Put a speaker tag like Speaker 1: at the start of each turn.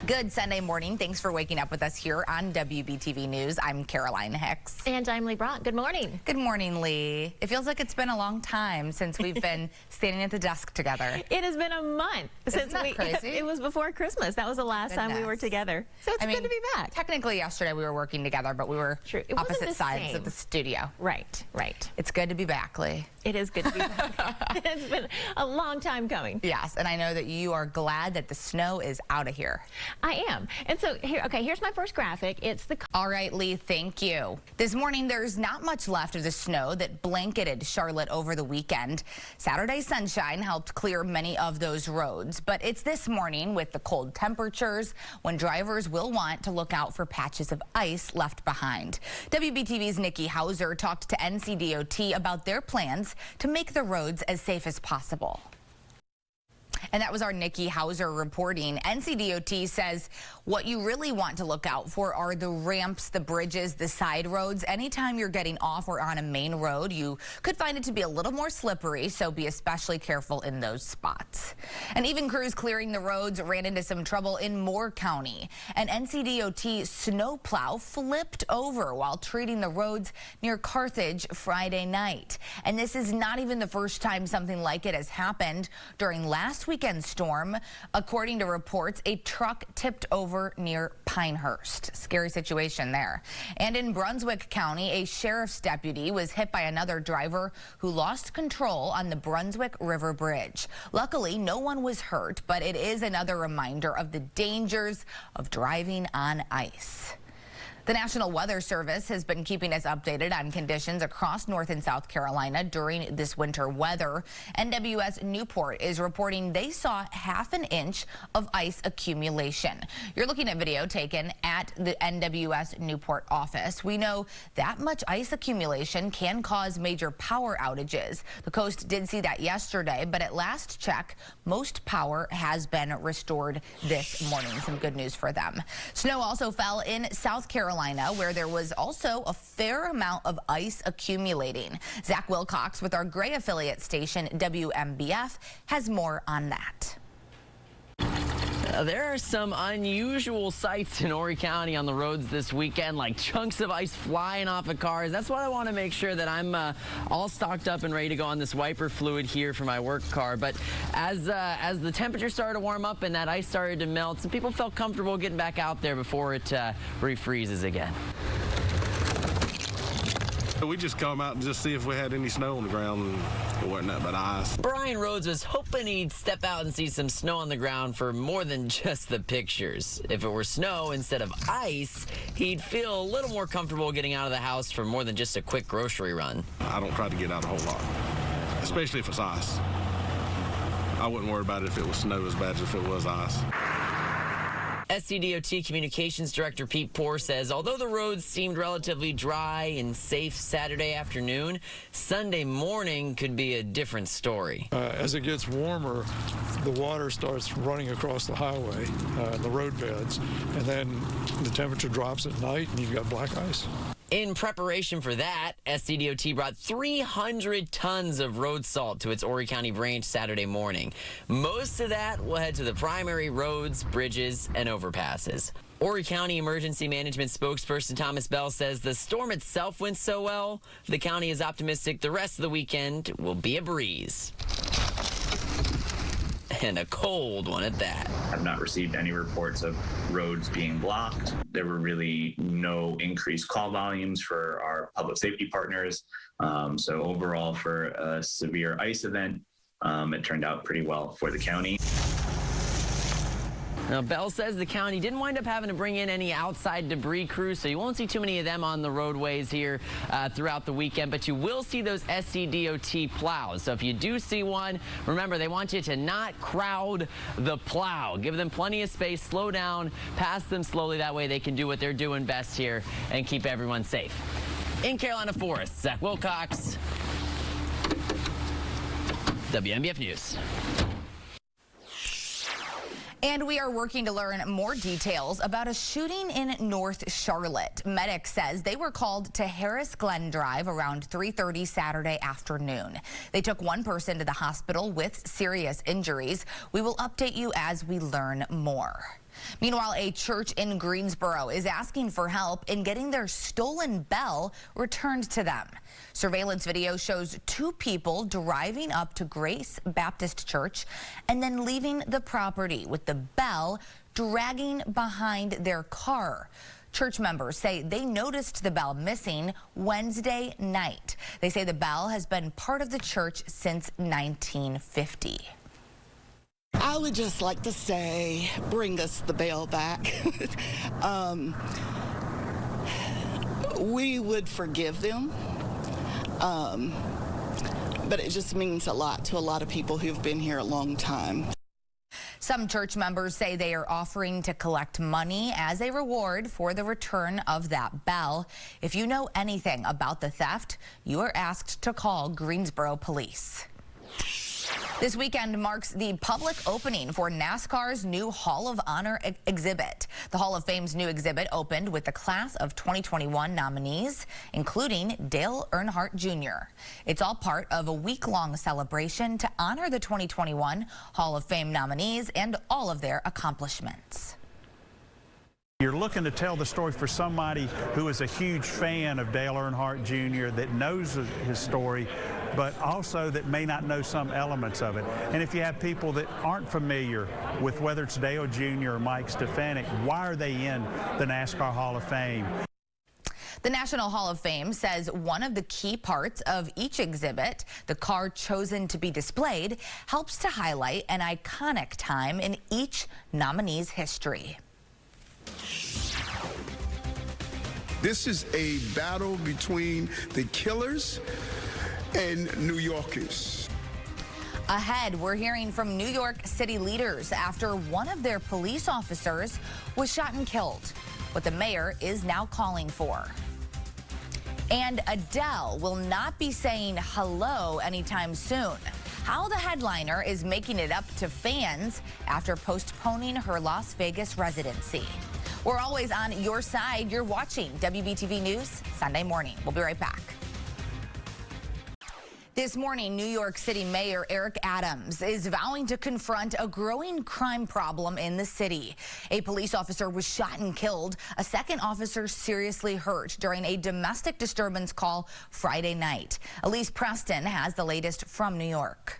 Speaker 1: Good Sunday morning. Thanks for waking up with us here on WBTV News. I'm Caroline Hicks.
Speaker 2: And I'm Lee Brock. Good morning.
Speaker 1: Good morning, Lee. It feels like it's been a long time since we've been standing at the desk together.
Speaker 2: It has been a month since
Speaker 1: crazy?
Speaker 2: It was before Christmas. That was the last time we were together. So it's good to be back.
Speaker 1: Technically, yesterday we were working together, but we were opposite sides of the studio.
Speaker 2: Right, right.
Speaker 1: It's good to be back, Lee.
Speaker 2: It is good to be back. It's been a long time coming.
Speaker 1: Yes, and I know that you are glad that the snow is out of here.
Speaker 2: I am. And so, here's my first graphic. It's the...
Speaker 1: All right, Lee, thank you. This morning, there's not much left of the snow that blanketed Charlotte over the weekend. Saturday sunshine helped clear many of those roads, but it's this morning with the cold temperatures when drivers will want to look out for patches of ice left behind. WBTV's Nikki Hauser talked to NCDOT about their plans to make the roads as safe as possible. And that was our Nikki Hauser reporting. NCDOT says what you really want to look out for are the ramps, the bridges, the side roads. Anytime you're getting off or on a main road, you could find it to be a little more slippery, so be especially careful in those spots. And even crews clearing the roads ran into some trouble in Moore County. An NCDOT snowplow flipped over while treating the roads near Carthage Friday night. And this is not even the first time something like it has happened. During last weekend storm, according to reports, a truck tipped over near Pinehurst. Scary situation there. And in Brunswick County, a sheriff's deputy was hit by another driver who lost control on the Brunswick River Bridge. Luckily, no one was hurt, but it is another reminder of the dangers of driving on ice. The National Weather Service has been keeping us updated on conditions across North and South Carolina during this winter weather. NWS Newport is reporting they saw ½ an inch of ice accumulation. You're looking at video taken at the NWS Newport office. We know that much ice accumulation can cause major power outages. The coast did see that yesterday, but at last check, most power has been restored this morning. Some good news for them. Snow also fell in South Carolina, where there was also a fair amount of ice accumulating. Zach Wilcox with our Gray affiliate station WMBF has more on that.
Speaker 3: There are some unusual sights in Horry County on the roads this weekend, like chunks of ice flying off of cars. That's why I want to make sure that I'm all stocked up and ready to go on this wiper fluid here for my work car. But as the temperature started to warm up and that ice started to melt, some people felt comfortable getting back out there before it refreezes again.
Speaker 4: We just come out and just see if we had any snow on the ground, and it wasn't that but ice.
Speaker 3: Brian Rhodes was hoping he'd step out and see some snow on the ground for more than just the pictures. If it were snow instead of ice, he'd feel a little more comfortable getting out of the house for more than just a quick grocery run.
Speaker 4: I don't try to get out a whole lot, especially if it's ice. I wouldn't worry about it if it was snow as bad as if it was ice.
Speaker 3: SCDOT Communications Director Pete Poore says although the roads seemed relatively dry and safe Saturday afternoon, Sunday morning could be a different story.
Speaker 5: As it gets warmer, the water starts running across the highway, the road beds, and then the temperature drops at night and you've got black ice.
Speaker 3: In preparation for that, SCDOT brought 300 tons of road salt to its Horry County branch Saturday morning. Most of that will head to the primary roads, bridges, and overpasses. Horry County Emergency Management spokesperson Thomas Bell says the storm itself went so well, the county is optimistic the rest of the weekend will be a breeze. And a cold one at that.
Speaker 6: I've not received any reports of roads being blocked. There were really no increased call volumes for our public safety partners. So overall, for a severe ice event, it turned out pretty well for the county.
Speaker 3: Now, Bell says the county didn't wind up having to bring in any outside debris crews, so you won't see too many of them on the roadways here throughout the weekend, but you will see those SCDOT plows. So if you do see one, remember, they want you to not crowd the plow. Give them plenty of space, slow down, pass them slowly. That way they can do what they're doing best here and keep everyone safe. In Carolina Forest, Zach Wilcox, WMBF News.
Speaker 1: And we are working to learn more details about a shooting in North Charlotte. Medics says they were called to Harris Glen Drive around 3:30 Saturday afternoon. They took one person to the hospital with serious injuries. We will update you as we learn more. Meanwhile, a church in Greensboro is asking for help in getting their stolen bell returned to them. Surveillance video shows two people driving up to Grace Baptist Church and then leaving the property with the bell dragging behind their car. Church members say they noticed the bell missing Wednesday night. They say the bell has been part of the church since 1950.
Speaker 7: I would just like to say, bring us the bell back. We would forgive them, but it just means a lot to a lot of people who've been here a long time.
Speaker 1: Some church members say they are offering to collect money as a reward for the return of that bell. If you know anything about the theft, you are asked to call Greensboro Police. This weekend marks the public opening for NASCAR's new Hall of Honor exhibit. The Hall of Fame's new exhibit opened with the class of 2021 nominees, including Dale Earnhardt Jr. It's all part of a week-long celebration to honor the 2021 Hall of Fame nominees and all of their accomplishments.
Speaker 8: You're looking to tell the story for somebody who is a huge fan of Dale Earnhardt Jr., that knows his story, but also that may not know some elements of it. And if you have people that aren't familiar with whether it's Dale Jr. or Mike Stefanik, why are they in the NASCAR Hall of Fame?
Speaker 1: The National Hall of Fame says one of the key parts of each exhibit, the car chosen to be displayed, helps to highlight an iconic time in each nominee's history.
Speaker 9: This is a battle between the killers and New Yorkers.
Speaker 1: Ahead, we're hearing from New York City leaders after one of their police officers was shot and killed, what the mayor is now calling for. And Adele will not be saying hello anytime soon. How the headliner is making it up to fans after postponing her Las Vegas residency. We're always on your side. You're watching WBTV News Sunday morning. We'll be right back. This morning, New York City Mayor Eric Adams is vowing to confront a growing crime problem in the city. A police officer was shot and killed. A second officer seriously hurt during a domestic disturbance call Friday night. Elise Preston has the latest from New York.